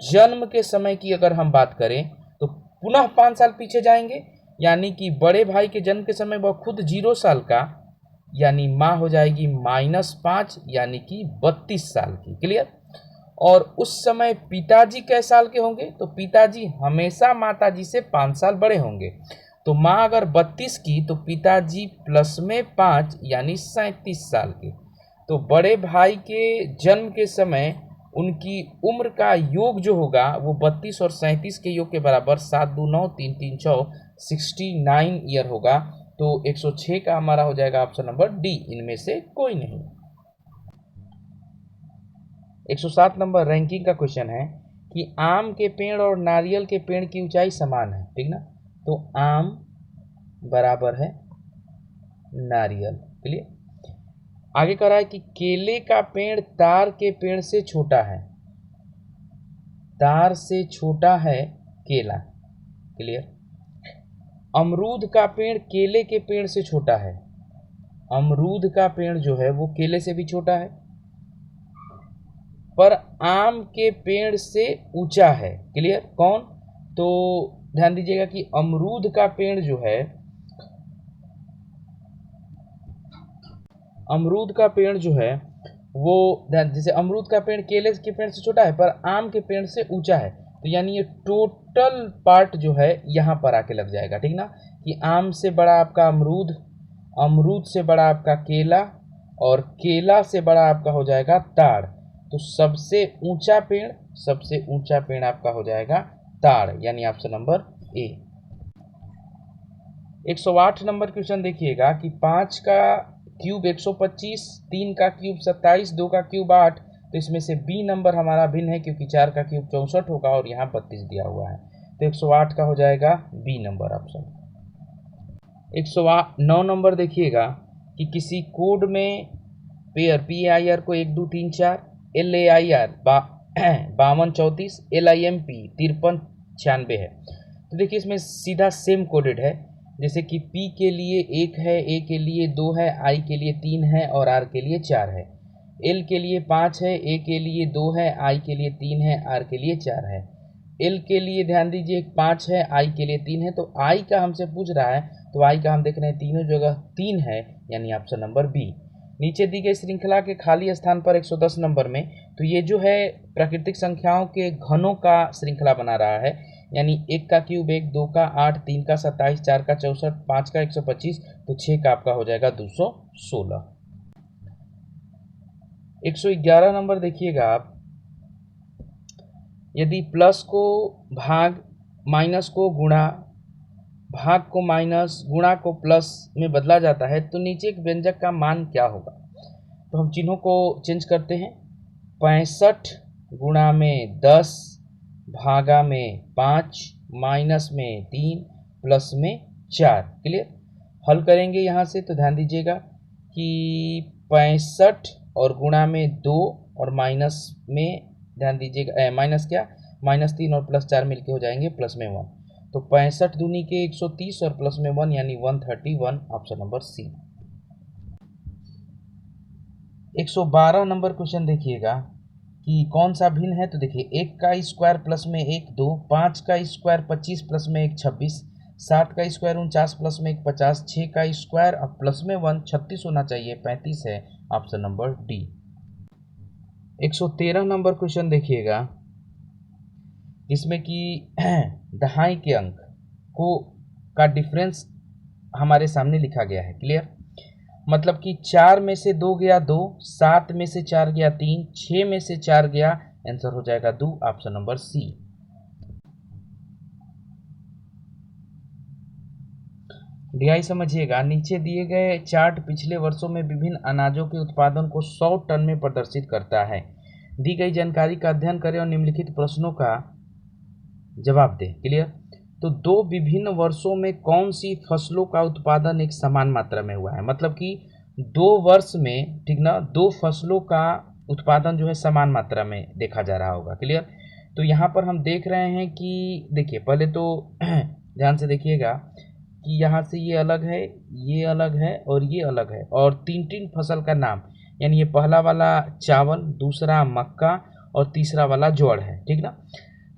जन्म के समय की अगर हम बात करें तो पुनः 5 साल पीछे जाएंगे, यानी कि बड़े भाई के जन्म के समय वह खुद 0 साल का, यानी माँ हो जाएगी -5 यानी कि 32 साल की। क्लियर। और उस समय पिताजी कै साल के होंगे? तो पिताजी हमेशा माताजी से 5 साल बड़े होंगे। तो माँ अगर 32 की तो पिताजी प्लस में 5 यानी 37 साल के। तो बड़े भाई के जन्म के समय उनकी उम्र का योग जो होगा वो 32 और 37 के योग के बराबर 7 2 9 3 3 6 69 ईयर होगा। तो 106 का हमारा हो जाएगा ऑप्शन नंबर डी, इनमें से कोई नहीं। 107 नंबर रैंकिंग का क्वेश्चन है कि आम के पेड़ और नारियल के पेड़ की ऊंचाई समान है, ठीक ना। तो आम बराबर है नारियल। क्लियर। आगे कह रहा है कि केले का पेड़ तार के पेड़ से छोटा है, तार से छोटा है केला। क्लियर। अमरूद का पेड़ केले के पेड़ से छोटा है, अमरूद का पेड़ जो है वो केले से भी छोटा है। पर आम के पेड़ से ऊंचा है। क्लियर? कौन? तो ध्यान दीजिएगा कि अमरूद का पेड़ जो है, अमरूद का पेड़ जो है वो, जैसे अमरूद का पेड़ केले के पेड़ से छोटा है पर आम के पेड़ से ऊंचा है, तो यानी ये टोटल पार्ट जो है यहाँ पर आके लग जाएगा। ठीक ना? कि आम से बड़ा आपका अमरूद, अमरूद से बड़ा आपका केला, और केला से बड़ा आपका हो जाएगा ताड़। तो सबसे ऊंचा पेड़, सबसे ऊंचा पेड़ आपका हो जाएगा ताड़, यानी option number A. 108 number question देखिएगा कि 5 का क्यूब 125, 3 का क्यूब 27, 2 का क्यूब 8, तो इसमें से बी नंबर हमारा भिन्न है क्योंकि 4 का क्यूब 64 होगा और यहाँ 32 दिया हुआ है, तो 108 का हो जाएगा बी नंबर ऑप्शन। 109 नंबर देखिएगा कि किसी कोड में पेयर पी आई आर को 1 2 3 4, L A I R 52 34, L I am P 53 96 है। तो देखिए इसमें सीधा सेम कोडेड है, जैसे कि P के लिए 1 है, A के लिए 2 है, I के लिए 3 है और R के लिए 4 है। L के लिए 5 है, A के लिए 2 है, I के लिए 3 है, R के लिए 4 है। L के लिए ध्यान दीजिए 5 है, I के लिए 3 है, तो I का हमसे पूछ रहा है, तो I का हम देख रहे हैं तीनों जगह 3 है, यानी ऑप्शन नंबर बी। नीचे दी गई श्रृंखला के खाली स्थान पर 110 नंबर में, तो ये जो है प्राकृतिक संख्याओं के घनों का श्रृंखला बना रहा है, यानी 1 का क्यूब 1, 2 का 8, 3 का 27, 4 का 64, 5 का 125, तो 6 का आपका हो जाएगा 216। 111 नंबर देखिएगा आप, यदि प्लस को भाग, माइनस को गुणा, भाग को माइनस, गुणा को प्लस में बदला जाता है, तो नीचे एक व्यंजक का मान क्या होगा? तो हम चिन्हों को चेंज करते हैं। 65 गुणा में 10, भागा में 5, माइनस में 3, प्लस में 4। क्लियर? हल करेंगे यहाँ से, तो ध्यान दीजिएगा कि 65 और गुणा में 2 और माइनस में, ध्यान दीजिएगा माइनस क्या, -3 और +4 मिलके हो जाएंगे प्लस में 1, तो 65 दूनी के 130 और प्लस में 1 यानी 131, option number C. 112 number question देखिएगा कि कौन सा भिन्न है, तो देखिए 1 का स्क्वायर प्लस में 1 2, 5 का स्क्वायर 25 प्लस में 1 26, 7 का स्क्वायर 49 प्लस में 1 50, 6 का स्क्वायर अब प्लस में 1 36 होना चाहिए, 35 है, option number D. 113 number question देखिएगा जिसमें कि दहाई के अंक को का डिफरेंस हमारे सामने लिखा गया है। क्लियर? मतलब कि 4 में से 2 गया 2, 7 में से 4 गया 3, 6 में से 4 गया, आंसर हो जाएगा 2, ऑप्शन नंबर सी। डीआई समझिएगा, नीचे दिए गए चार्ट पिछले वर्षों में विभिन्न अनाजों के उत्पादन को 100 टन में प्रदर्शित करता है। दी गई जानकारी का अध्ययन करें और निम्नलिखित प्रश्नों का जवाब दें। क्लियर? तो 2 विभिन्न वर्षों में कौन सी फसलों का उत्पादन एक समान मात्रा में हुआ है? मतलब कि 2 वर्ष में, ठीक ना, 2 फसलों का उत्पादन जो है समान मात्रा में देखा जा रहा होगा। क्लियर? तो यहाँ पर हम देख रहे हैं कि देखिए पहले तो ध्यान से देखिएगा कि यहाँ से ये अलग है, ये अलग है और ये अलग है, और 3 फसल का नाम, यानी ये पहला वाला चावल, दूसरा मक्का और तीसरा वाला ज्वार है। ठीक ना?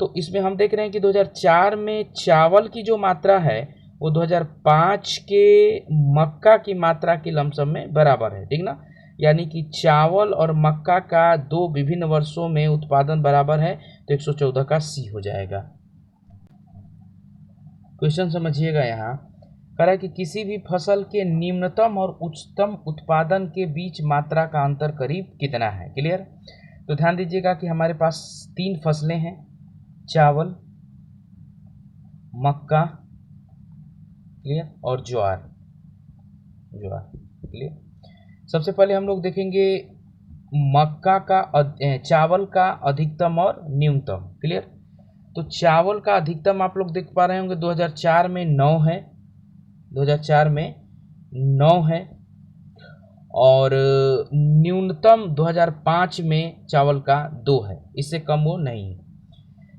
तो इसमें हम देख रहे हैं कि 2004 में चावल की जो मात्रा है वो 2005 के मक्का की मात्रा के लमसम में बराबर है। ठीक ना? यानी कि चावल और मक्का का 2 विभिन्न वर्षों में उत्पादन बराबर है, तो 114 का सी हो जाएगा। क्वेश्चन समझिएगा, यहाँ कह रहा है कि किसी भी फसल के निम्नतम और उच्चतम उत्पादन के बीच मात्रा का अंतर करीब कितना है। क्लियर? तो ध्यान दीजिएगा कि हमारे पास 3 फसलें हैं, चावल, मक्का, क्लियर, और ज्वार। क्लियर? सबसे पहले हम लोग देखेंगे मक्का का चावल का अधिकतम और न्यूनतम। क्लियर? तो चावल का अधिकतम आप लोग देख पा रहे होंगे 2004 में 9 है, 2004 में 9 है, और न्यूनतम 2005 में चावल का 2 है, इससे कम वो नहीं है,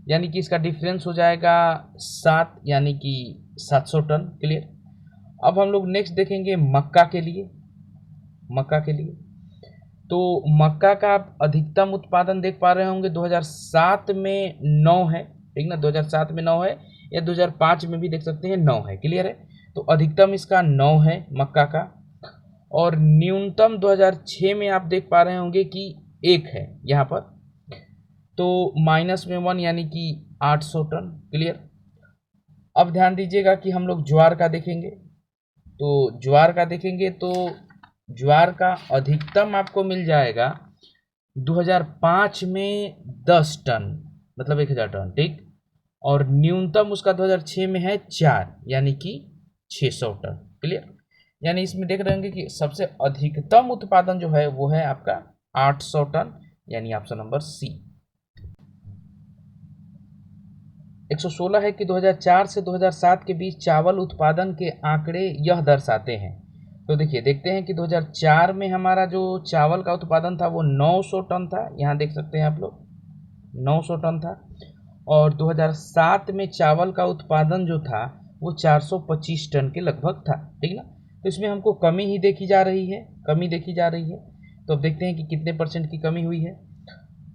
यानी कि इसका डिफरेंस हो जाएगा 7, यानी कि 700 टन। क्लियर? अब हम लोग नेक्स्ट देखेंगे मक्का के लिए। मक्का के लिए तो मक्का का आप अधिकतम उत्पादन देख पा रहे होंगे 2007 में 9 है, ठीक ना, 2007 में 9 है, या 2005 में भी देख सकते हैं 9 है, क्लियर है। तो अधिकतम इसका 9 है मक्का का, और न्यूनतम 2006 में आप देख पा रहे होंगे कि 1 है यहाँ पर, तो माइनस में 1 यानी कि 800 टन, क्लियर। अब ध्यान दीजिएगा कि हम लोग ज्वार का देखेंगे, तो ज्वार का देखेंगे तो ज्वार का अधिकतम आपको मिल जाएगा 2005 में 10 टन, मतलब 1000 टन, ठीक। और न्यूनतम उसका 2006 में है 4, यानी कि 600 टन, क्लियर। यानी इसमें देख रहे होंगे कि सबसे अधिकतम उत्पादन जो है वो है आपका 800 टन, यानी ऑप्शन नंबर सी। 116 है कि 2004 से 2007 के बीच चावल उत्पादन के आंकड़े यह दर्शाते हैं। तो देखिए, देखते हैं कि 2004 में हमारा जो चावल का उत्पादन था वो 900 टन था, यहाँ देख सकते हैं आप लोग 900 टन था, और 2007 में चावल का उत्पादन जो था वो 425 टन के लगभग था, ठीक ना। तो इसमें हमको कमी ही देखी जा रही है, कमी देखी जा रही है। तो अब देखते हैं कि कितने परसेंट की कमी हुई है।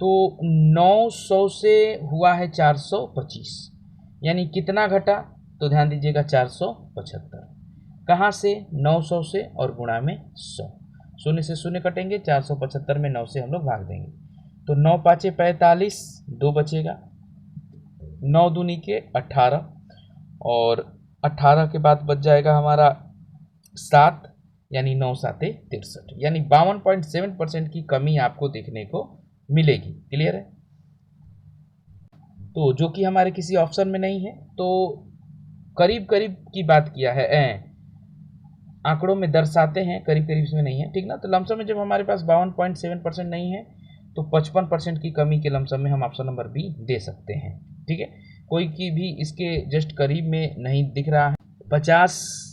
तो 900 से हुआ है 425, यानी कितना घटा, तो ध्यान दीजिएगा 475। कहाँ से, 900 से, और गुणा में 100, शून्य से शून्य कटेंगे, 475 में 9 से हम लोग भाग देंगे, तो 9 पाँचे 45, 2 बचेगा, 9 दूनी के 18, और 18 के बाद बच जाएगा हमारा 7, यानी 9 साते 63, यानी 52.7% की कमी आपको देखने को मिलेगी, क्लियर है। तो जो कि हमारे किसी ऑप्शन में नहीं है, तो करीब करीब की बात किया है, आंकड़ों में दर्शाते हैं, करीब करीब इसमें नहीं है, ठीक ना। तो लमसम में जब हमारे पास 52.7% नहीं है, तो 55% की कमी के लमसम में हम ऑप्शन नंबर बी दे सकते हैं, ठीक है। कोई की भी इसके जस्ट करीब में नहीं दिख रहा है। 50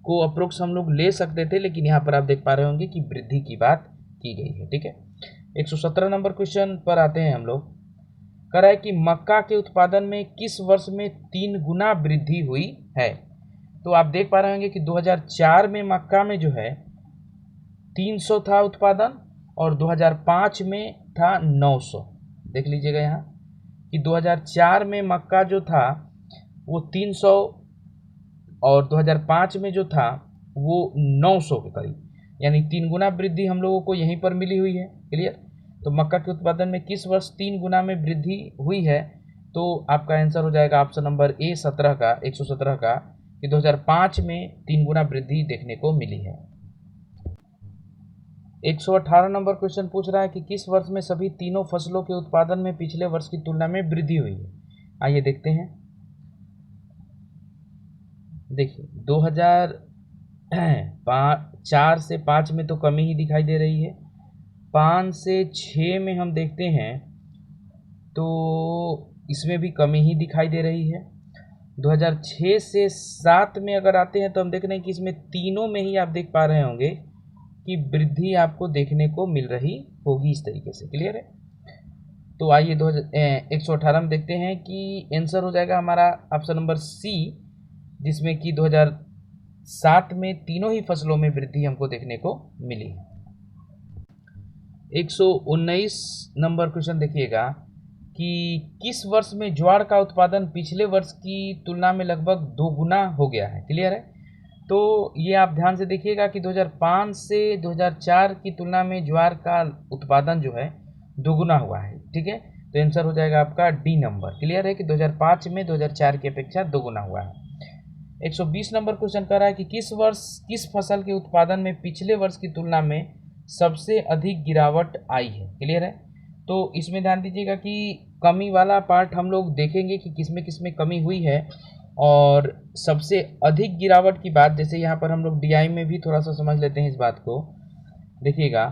को अप्रोक्स हम लोग ले सकते थे, लेकिन यहाँ पर आप देख पा रहे होंगे कि वृद्धि की बात की गई है, ठीक है। 117 नंबर क्वेश्चन पर आते हैं हम लोग। कह रहा है कि मक्का के उत्पादन में किस वर्ष में 3 गुना वृद्धि हुई है। तो आप देख पा रहे होंगे कि 2004 में मक्का में जो है 300 था उत्पादन, और 2005 में था 900। देख लीजिएगा यहाँ कि 2004 में मक्का जो था वो 300, और 2005 में जो था वो 900 के करीब, यानी 3 गुना वृद्धि हम लोगों को यहीं पर मिली हुई है, क्लियर। तो मक्का के उत्पादन में किस वर्ष 3 गुना में वृद्धि हुई है, तो आपका आंसर हो जाएगा ऑप्शन नंबर ए 17 का, 117 का, कि 2005 में 3 गुना वृद्धि देखने को मिली है। 118 नंबर क्वेश्चन पूछ रहा है कि किस वर्ष में सभी तीनों फसलों के उत्पादन में पिछले वर्ष की तुलना में वृद्धि हुई है। आइए देखते हैं। देखिए 2004 से 5 में तो कमी ही दिखाई दे रही है, 5 से 6 में हम देखते हैं तो इसमें भी कमी ही दिखाई दे रही है। 2006 से 7 में अगर आते हैं तो हम देख रहे हैं कि इसमें तीनों में ही आप देख पा रहे होंगे कि वृद्धि आपको देखने को मिल रही होगी, इस तरीके से, क्लियर है। तो आइए 118 में देखते हैं कि आंसर हो जाएगा हमारा ऑप्शन नंबर सी, जिसमें कि 2007 में तीनों ही फसलों में वृद्धि हमको देखने को मिली। 119 नंबर क्वेश्चन देखिएगा कि किस वर्ष में ज्वार का उत्पादन पिछले वर्ष की तुलना में लगभग 2 गुना हो गया है, क्लियर है। तो ये आप ध्यान से देखिएगा कि 2005 से 2004 की तुलना में ज्वार का उत्पादन जो है 2 गुना हुआ है, ठीक है। तो आंसर हो जाएगा आपका डी नंबर, क्लियर है कि 2005 में 2004 की अपेक्षा 2 गुना हुआ है। 120 नंबर क्वेश्चन कर रहा है कि किस वर्ष किस फसल के उत्पादन में पिछले वर्ष की तुलना में सबसे अधिक गिरावट आई है, क्लियर है। तो इसमें ध्यान दीजिएगा कि कमी वाला पार्ट हम लोग देखेंगे कि किसमें कमी हुई है, और सबसे अधिक गिरावट की बात, जैसे यहाँ पर हम लोग डीआई में भी थोड़ा सा समझ लेते हैं इस बात को। देखिएगा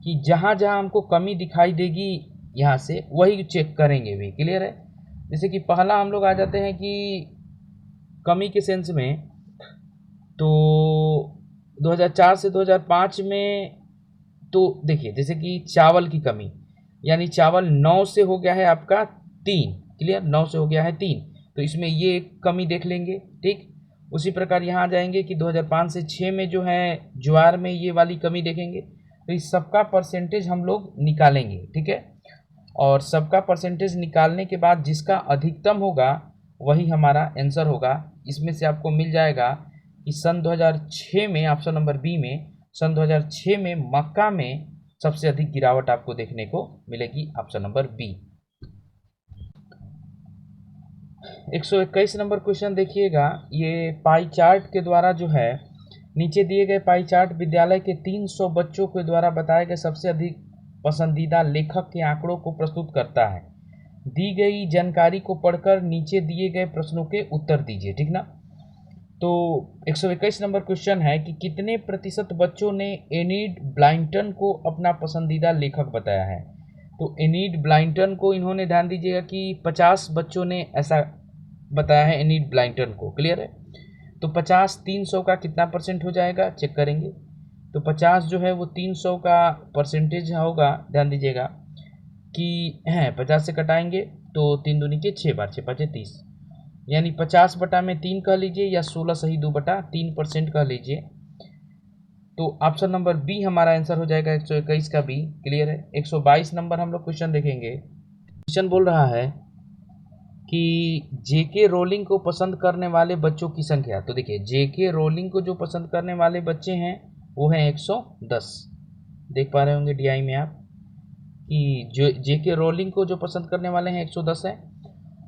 कि जहाँ जहाँ हमको कमी दिखाई देगी यहाँ से वही चेक करेंगे भी, क्लियर है। जैसे कि पहला हम लोग आ जाते हैं कि कमी के सेंस में, तो 2004 से 2005 में, तो देखिए जैसे कि चावल की कमी, यानी चावल 9 से हो गया है आपका 3, क्लियर, 9 से हो गया है 3, तो इसमें ये कमी देख लेंगे, ठीक। उसी प्रकार यहाँ आ जाएंगे कि 2005 से 6 में जो है ज्वार में ये वाली कमी देखेंगे, तो इस सबका परसेंटेज हम लोग निकालेंगे, ठीक है। और सबका परसेंटेज निकालने के बाद जिसका अधिकतम होगा वही हमारा आंसर होगा। इसमें से आपको मिल जाएगा कि सन 2006 में, ऑप्शन नंबर बी में, सन 2006 में मक्का में सबसे अधिक गिरावट आपको देखने को मिलेगी, option number B. 121 number question देखिएगा। ये पाई चार्ट के द्वारा जो है, नीचे दिए गए पाई चार्ट विद्यालय के 300 बच्चों के द्वारा बताए गए सबसे अधिक पसंदीदा लेखक के आंकड़ों को प्रस्तुत करता है। दी गई जानकारी को पढ़कर नीचे दिए गए प्रश्नों के उत्तर दीजिए, ठीक ना। तो 121 नंबर क्वेश्चन है कि कितने प्रतिशत बच्चों ने एनीड ब्लाइंटन को अपना पसंदीदा लेखक बताया है। तो एनीड ब्लाइंटन को इन्होंने, ध्यान दीजिएगा कि 50 बच्चों ने ऐसा बताया है एनीड ब्लाइंटन को, क्लियर है। तो 50 300 का कितना परसेंट हो जाएगा, चेक करेंगे। तो 50 जो है वो 300 का परसेंटेज होगा, ध्यान दीजिएगा कि 50 से कटाएंगे तो 3 दूनी के 6 बार, 6 5 30, यानी 50 बटा में 3 कह लीजिए, या 16 सही 2 बटा 3% कह लीजिए। तो ऑप्शन नंबर बी हमारा आंसर हो जाएगा 121 का बी, क्लियर है। 122 नंबर हम लोग क्वेश्चन देखेंगे। क्वेश्चन बोल रहा है कि जेके रोलिंग को पसंद करने वाले बच्चों की संख्या। तो देखिए, जेके रोलिंग को जो पसंद करने वाले बच्चे हैं वो हैं 110। देख पा रहे होंगे डीआई में आप कि जो जेके रोलिंग को जो पसंद करने वाले हैं 110 है।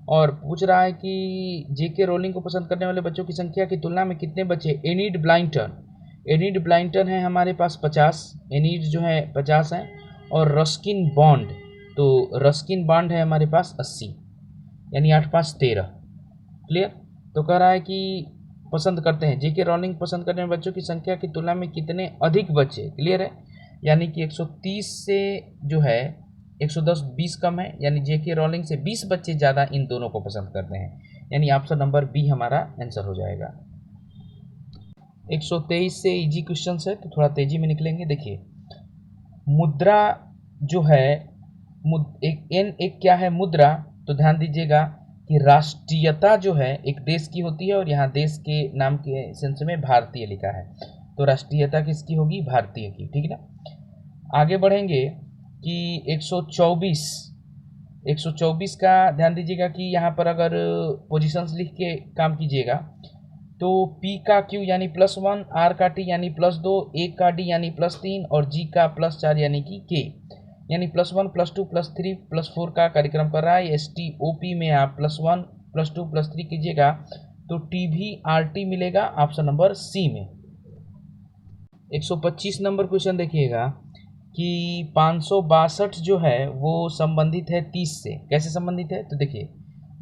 और पूछ रहा है कि जेके रोलिंग को पसंद करने वाले बच्चों की संख्या की तुलना में कितने बच्चे एनीड ब्लाइंटन है हमारे पास 50, एनीड जो है 50 है। और रस्किन बॉन्ड, तो रस्किन बॉन्ड है हमारे पास 80, यानी 8 5 13, क्लियर। तो कह रहा है कि पसंद करते हैं, जेके रोलिंग पसंद करने वाले बच्चों की संख्या की तुलना में कितने अधिक बच्चे, क्लियर है। यानी कि 130 से जो है 110 20 कम है, यानी जेके रोलिंग से 20 बच्चे ज़्यादा इन दोनों को पसंद करते हैं, यानी ऑप्शन नंबर बी हमारा आंसर हो जाएगा। 123 से इजी क्वेश्चन है तो थोड़ा तेजी में निकलेंगे। देखिए, मुद्रा जो है, एक क्या है मुद्रा, तो ध्यान दीजिएगा कि राष्ट्रीयता जो है एक देश की होती है, और यहाँ देश के नाम के सेंस में भारतीय लिखा है, तो राष्ट्रीयता किसकी होगी, भारतीय की, ठीक है ना। आगे बढ़ेंगे कि 124 का ध्यान दीजिएगा कि यहाँ पर अगर पोजीशंस लिख के काम कीजिएगा तो P का Q यानी +1, R का T यानी +2, A का D यानी +3 और G का +4 यानी कि K, यानी +1 +2 +3 +4 का कार्यक्रम कर रहा है। STOP में आप +1 +2 +3 कीजिएगा तो TVRT मिलेगा, ऑप्शन नंबर सी में। 125 नंबर क्वेश्चन देखिएगा कि 562 जो है वो संबंधित है 30 से। कैसे संबंधित है, तो देखिए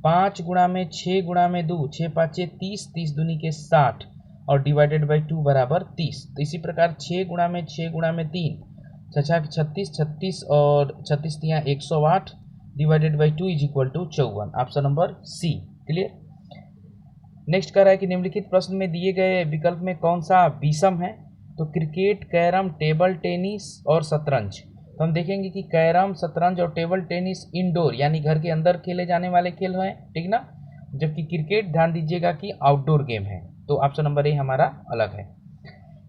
5 गुणा में 6 गुणा में 2, 6 5 30, 30 दूनी के 60 और डिवाइडेड बाई 2 बराबर 30। तो इसी प्रकार 6 गुणा में 6 गुणा में 3, 6 36, 36 और 36 तियाँ 108 divided by 2 is equal to 54, option number C, clear. Next कर रहा है कि निम्नलिखित प्रश्न में दिए गए विकल्प में कौन सा विषम है। तो क्रिकेट, कैरम, टेबल टेनिस और शतरंज। तो हम देखेंगे कि कैरम, शतरंज और टेबल टेनिस इंडोर यानी घर के अंदर खेले जाने वाले खेल हैं, ठीक ना, जबकि क्रिकेट ध्यान दीजिएगा कि आउटडोर गेम है। तो ऑप्शन नंबर ए हमारा अलग है।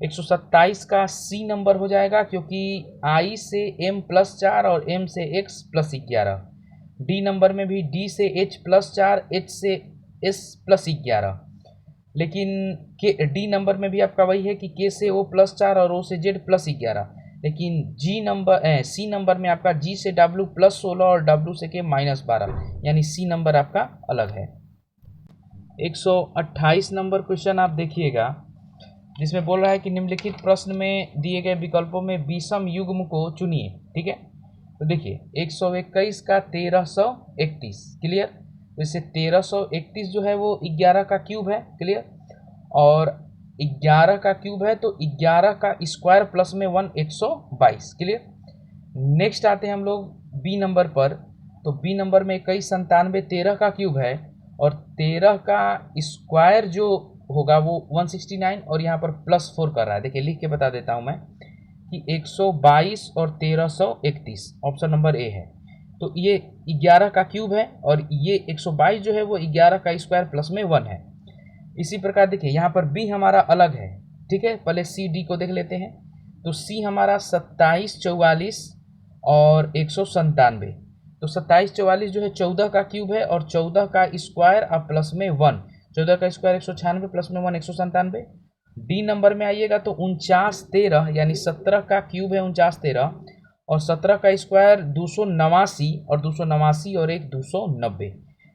127 का सी नंबर हो जाएगा, क्योंकि आई से m +4 और m से x +11। डी नंबर में भी d से h +4, h से s +11, लेकिन के डी नंबर में भी आपका वही है कि के से o +4 और o से z +11, लेकिन सी नंबर में आपका g से w +16 और w से के -12, यानी सी नंबर आपका अलग है। 128 नंबर क्वेश्चन आप देखिएगा, जिसमें बोल रहा है कि निम्नलिखित प्रश्न में दिए गए विकल्पों में विषम युग्म को चुनिए, ठीक है। तो देखिए 121 का 1331, क्लियर। वैसे 1331 जो है वो 11 का क्यूब है, क्लियर, और 11 का क्यूब है तो 11 का स्क्वायर प्लस में 1 122, क्लियर। नेक्स्ट आते हैं हम लोग बी नंबर पर। तो बी नंबर में 21 97 13 का क्यूब है, और 13 का स्क्वायर जो होगा वो 169 और यहाँ पर +4 कर रहा है। देखिए लिख के बता देता हूँ मैं कि 122 और 1331, ऑप्शन नंबर ए है। तो ये 11 का क्यूब है और ये 122 जो है वो 11 का स्क्वायर प्लस में 1 है। इसी प्रकार देखिए यहाँ पर बी हमारा अलग है, ठीक है। पहले सी डी को देख लेते हैं। तो सी हमारा 27, 44 और 197। तो 27, 44 जो है 14 का क्यूब है और 14 का स्क्वायर और प्लस में 1, 14 का स्क्वायर 196 प्लस में 1 197। डी नंबर में आइएगा तो 49, 13 यानी 17 का क्यूब है 49, 13 और 17 का स्क्वायर 289 और 289 और 1 290।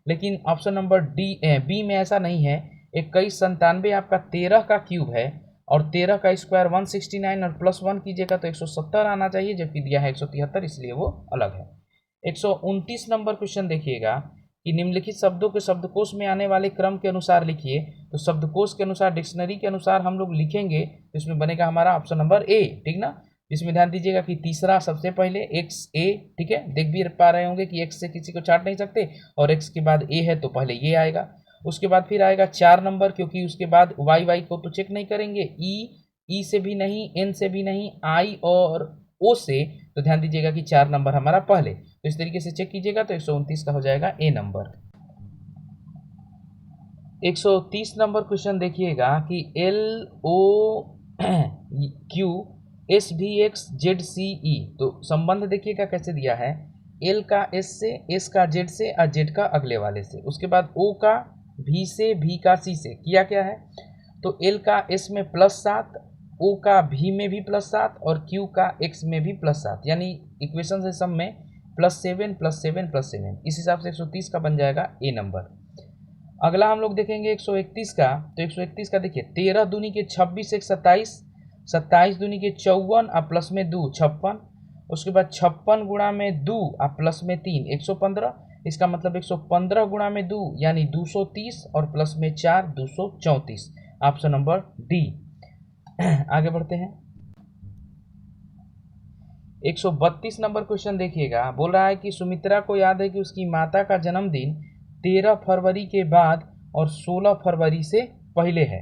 लेकिन ऑप्शन नंबर बी में ऐसा नहीं है। 21, 97 आपका 13 का क्यूब है और 13 का स्क्वायर 169 और प्लस 1 कीजिएगा तो 170 आना चाहिए, जबकि दिया है 173, इसलिए वो अलग है। 129 नंबर क्वेश्चन देखिएगा कि निम्नलिखित शब्दों के शब्दकोश में आने वाले क्रम के अनुसार लिखिए। तो शब्दकोश के अनुसार, डिक्शनरी के अनुसार हम लोग लिखेंगे तो इसमें बनेगा हमारा ऑप्शन नंबर ए, ठीक ना। इसमें ध्यान दीजिएगा कि तीसरा सबसे पहले एक्स ए, ठीक है, देख भी पा रहे होंगे कि एक्स से किसी को छाट नहीं सकते और एक्स के बाद ए है तो पहले ये आएगा। उसके बाद फिर आएगा 4 नंबर, क्योंकि उसके बाद वाई को तो चेक नहीं करेंगे, ई से भी नहीं, एन से भी नहीं, आई और ओ से, तो ध्यान दीजिएगा कि 4 नंबर हमारा पहले। तो इस तरीके से चेक कीजिएगा तो 129 का हो जाएगा ए नंबर। 130 नंबर क्वेश्चन देखिएगा कि एल ओ क्यू एस भी एक्स जेड सी ई। तो संबंध देखिएगा कैसे दिया है, एल का एस से, एस का जेड से और जेड का अगले वाले से। उसके बाद ओ का भी से, भी का सी से। किया क्या है, तो एल का एस में +7, ओ का भी में भी +7 और क्यू का एक्स में भी +7, यानी इक्वेशन से सब में +7 +7 +7। इस हिसाब से 130 का बन जाएगा ए नंबर। अगला हम लोग देखेंगे 131 का। तो 131 का देखिए, 13 दूनी के 26, 1 27, 27 दूनी के 54 और प्लस में 2 56। उसके बाद 56 गुणा में 2 और प्लस में 3 115। इसका मतलब 115 गुणा में 2 यानी 230 और प्लस में 4 234। Option number D. आगे बढ़ते हैं। 132 नंबर क्वेश्चन देखिएगा, बोल रहा है कि सुमित्रा को याद है कि उसकी माता का जन्मदिन 13 फरवरी के बाद और 16 फरवरी से पहले है,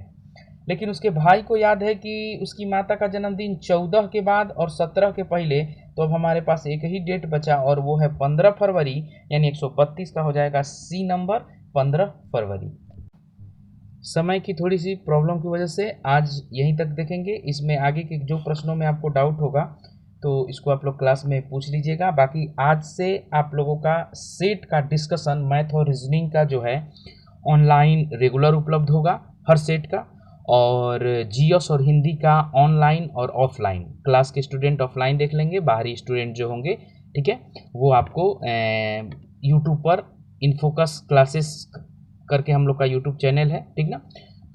लेकिन उसके भाई को याद है कि उसकी माता का जन्मदिन 14 के बाद और 17 के पहले। तो अब हमारे पास एक ही डेट बचा और वो है 15 फरवरी, यानी 132 का हो जाएगा सी नंबर, 15 फरवरी। समय की थोड़ी सी प्रॉब्लम की वजह से आज यहीं तक देखेंगे। इसमें आगे के जो प्रश्नों में आपको डाउट होगा तो इसको आप लोग क्लास में पूछ लीजिएगा। बाकी आज से आप लोगों का सेट का डिस्कशन, मैथ और रीजनिंग का जो है ऑनलाइन रेगुलर उपलब्ध होगा हर सेट का, और जीएस और हिंदी का ऑनलाइन और ऑफलाइन। क्लास के स्टूडेंट ऑफलाइन देख लेंगे, बाहरी स्टूडेंट जो होंगे, ठीक है, वो आपको यूट्यूब पर इनफोकस क्लासेस करके हम लोग का यूट्यूब चैनल है, ठीक ना,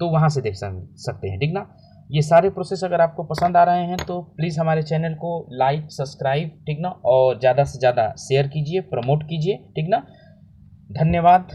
तो वहाँ से देख सकते हैं, ठीक ना। ये सारे प्रोसेस अगर आपको पसंद आ रहे हैं तो प्लीज़ हमारे चैनल को लाइक, सब्सक्राइब, ठीक ना, और ज़्यादा से ज़्यादा शेयर कीजिए, प्रमोट कीजिए, ठीक ना। धन्यवाद।